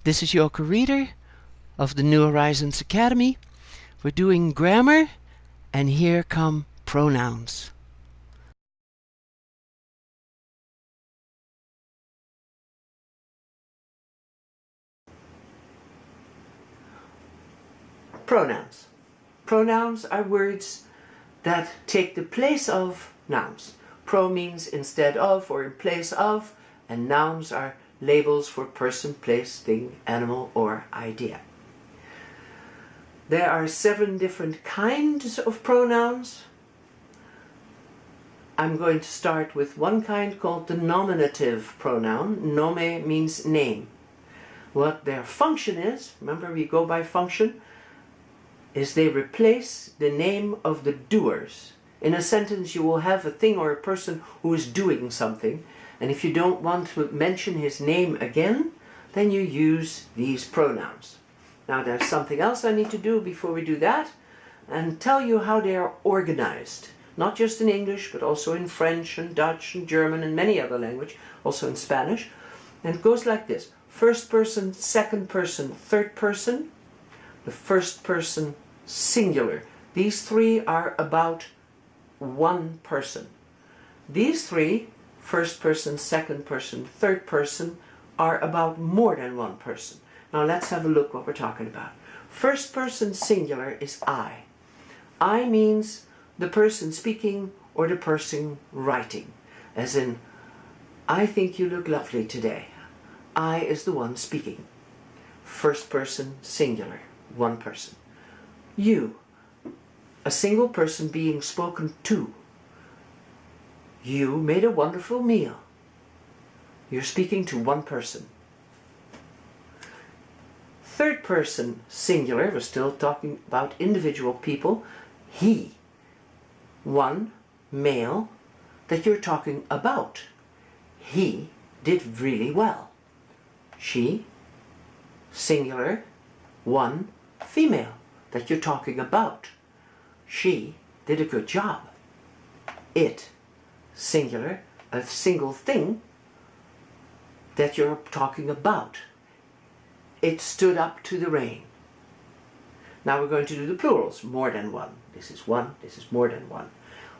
This is Yoke Reader of the New Horizons Academy. We're doing grammar, and here come pronouns. Pronouns. Pronouns are words that take the place of nouns. Pro means instead of or in place of, and nouns are labels for person, place, thing, animal, or idea. There are 7 different kinds of pronouns. I'm going to start with one kind called the nominative pronoun. Nome means name. What their function is, remember we go by function, is they replace the name of the doers. In a sentence you will have a thing or a person who is doing something, and if you don't want to mention his name again, then you use these pronouns. Now there's something else I need to do before we do that, and tell you how they are organized. Not just in English, but also in French and Dutch and German and many other languages, also in Spanish. And it goes like this: first person, second person, third person, the first person singular. These 3 are about one person. These 3, first person, second person, third person, are about more than one person. Now let's have a look what we're talking about. First person singular is I. I means the person speaking or the person writing. As in, I think you look lovely today. I is the one speaking. First person singular, one person. You, a single person being spoken to. You made a wonderful meal. You're speaking to one person. Third person singular, we're still talking about individual people. He, one male that you're talking about. He did really well. She, singular, one female that you're talking about. She did a good job. It, singular, a single thing that you're talking about. It stood up to the rain. Now we're going to do the plurals, more than one. This is one, this is more than one.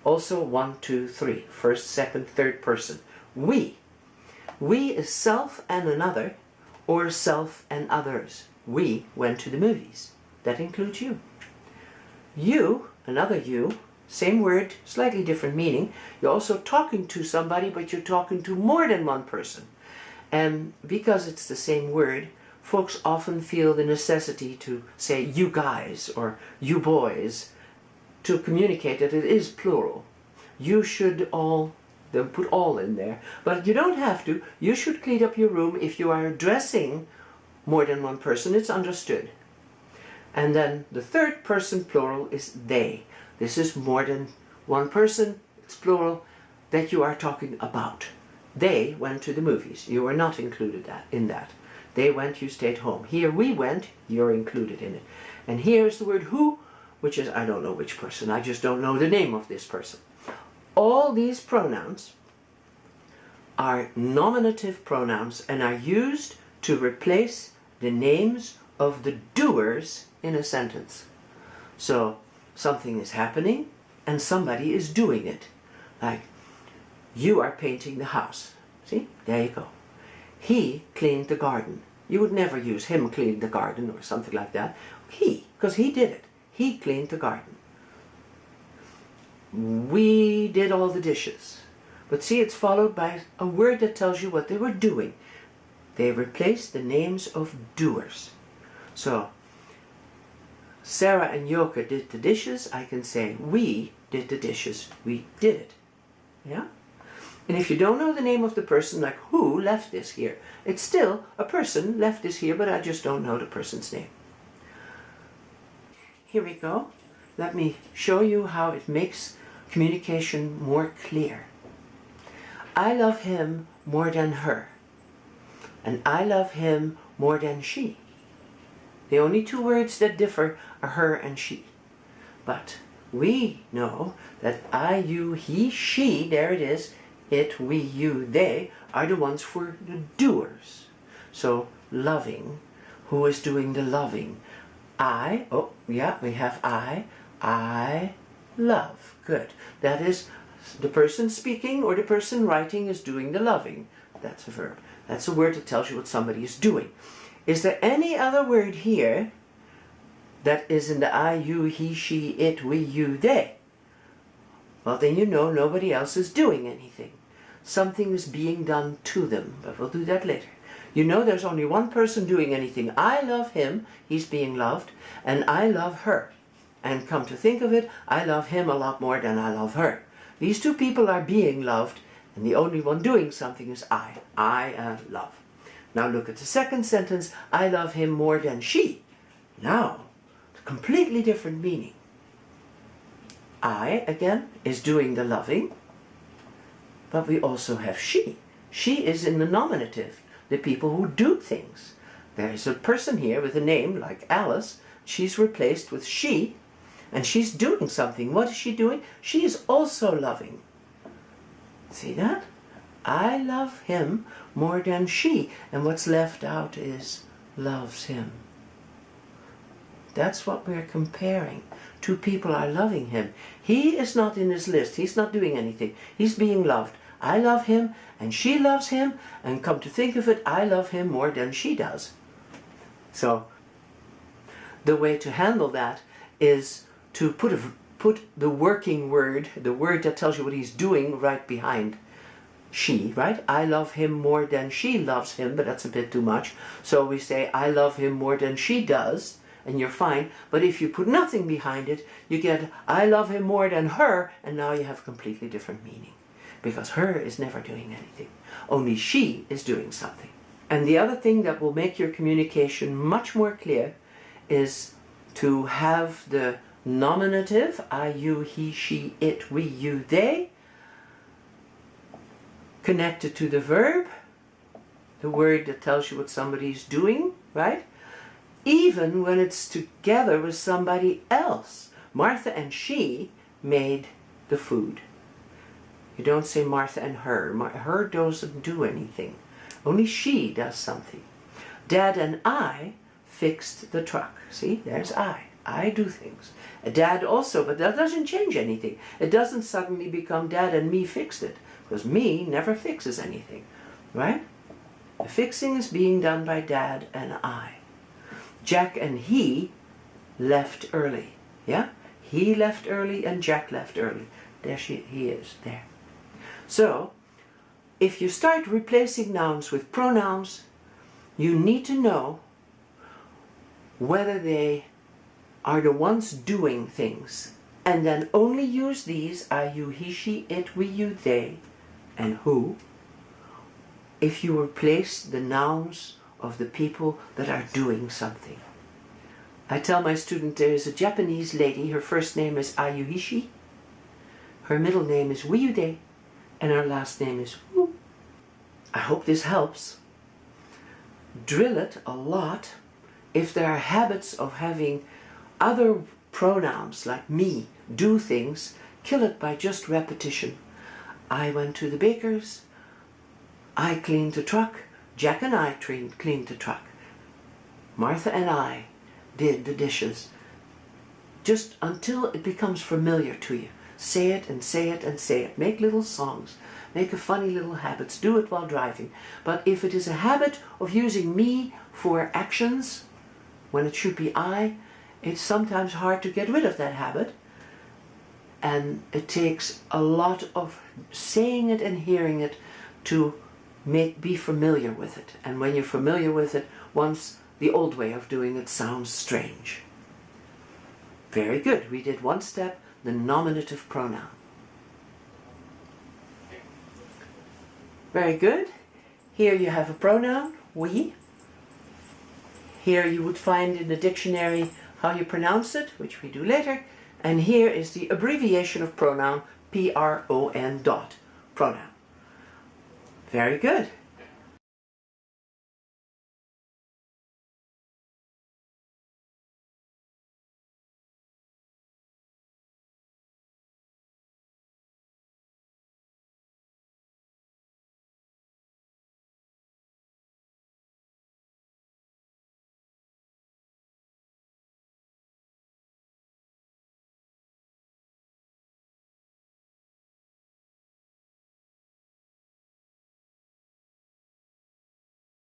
Also 1, 2, 3, first, second, third person. We. We is self and another, or self and others. We went to the movies. That includes you. You, another you, same word, slightly different meaning. You're also talking to somebody, but you're talking to more than one person. And because it's the same word, folks often feel the necessity to say you guys or you boys to communicate that it is plural. You should all, they'll put all in there, but you don't have to. You should clean up your room if you are addressing more than one person. It's understood. And then the third person plural is they. This is more than one person, it's plural, that you are talking about. They went to the movies. You are not included in that. They went, you stayed home. Here we went, you're included in it. And here's the word who, which is, I don't know which person, I just don't know the name of this person. All these pronouns are nominative pronouns and are used to replace the names of the doers in a sentence. So something is happening and somebody is doing it. Like, you are painting the house. See, there you go. He cleaned the garden. You would never use him cleaned the garden or something like that. He, because he did it. He cleaned the garden. We did all the dishes. But see, it's followed by a word that tells you what they were doing. They replaced the names of doers. So, Sarah and Yoke did the dishes. I can say, we did the dishes. We did it. Yeah? And if you don't know the name of the person, like who left this here, it's still a person left this here, but I just don't know the person's name. Here we go. Let me show you how it makes communication more clear. I love him more than her. And I love him more than she. The only 2 words that differ are her and she. But we know that I, you, he, she, there it is, it, we, you, they, are the ones for the doers. So loving Who is doing the loving? I, oh yeah, we have I love. Good. That is, the person speaking or the person writing is doing the loving. That's a verb. That's a word that tells you what somebody is doing. Is there any other word here that is in the I, you, he, she, it, we, you, they? Well, then you know nobody else is doing anything. Something is being done to them, but we'll do that later. You know there's only one person doing anything. I love him, he's being loved, and I love her. And come to think of it, I love him a lot more than I love her. These two people are being loved, and the only one doing something is I. I love. Now look at the second sentence. I love him more than she. Now, completely different meaning. I, again, is doing the loving, but we also have she. She is in the nominative, the people who do things. There is a person here with a name like Alice. She's replaced with she, and she's doing something. What is she doing? She is also loving. See that? I love him more than she, and what's left out is loves him. That's what we're comparing. Two people are loving him. He is not in this list. He's not doing anything. He's being loved. I love him, and she loves him, and come to think of it, I love him more than she does. So, the way to handle that is to put the working word, the word that tells you what he's doing, right behind she, right? I love him more than she loves him, but that's a bit too much. So we say, I love him more than she does, and you're fine. But if you put nothing behind it, you get, I love him more than her, and now you have completely different meaning. Because her is never doing anything. Only she is doing something. And the other thing that will make your communication much more clear is to have the nominative, I, you, he, she, it, we, you, they, connected to the verb, the word that tells you what somebody's doing, right? Even when it's together with somebody else. Martha and she made the food. You don't say Martha and her. Her doesn't do anything. Only she does something. Dad and I fixed the truck. See, there's I. I do things. Dad also, but that doesn't change anything. It doesn't suddenly become Dad and me fixed it. Because me never fixes anything. Right? The fixing is being done by Dad and I. Jack and he left early. Yeah? He left early and Jack left early. There he is. There. So, if you start replacing nouns with pronouns, you need to know whether they are the ones doing things. And then only use these, I, you, he, she, it, we, you, they, and who, if you replace the nouns of the people that are doing something. I tell my student there is a Japanese lady, her first name is Ayuhishi, her middle name is Wiyude, and her last name is Wu. I hope this helps. Drill it a lot. If there are habits of having other pronouns like me do things, kill it by just repetition. I went to the baker's, I cleaned the truck, Jack and I cleaned the truck. Martha and I did the dishes. Just until it becomes familiar to you. Say it and say it and say it. Make little songs. Make a funny little habits. Do it while driving. But if it is a habit of using me for actions, when it should be I, it's sometimes hard to get rid of that habit. And it takes a lot of saying it and hearing it to be familiar with it. And when you're familiar with it, once the old way of doing it sounds strange. Very good. We did one step, the nominative pronoun. Very good. Here you have a pronoun, we. Here you would find in the dictionary how you pronounce it, which we do later. And here is the abbreviation of pronoun, P-R-O-N dot, pronoun. Very good.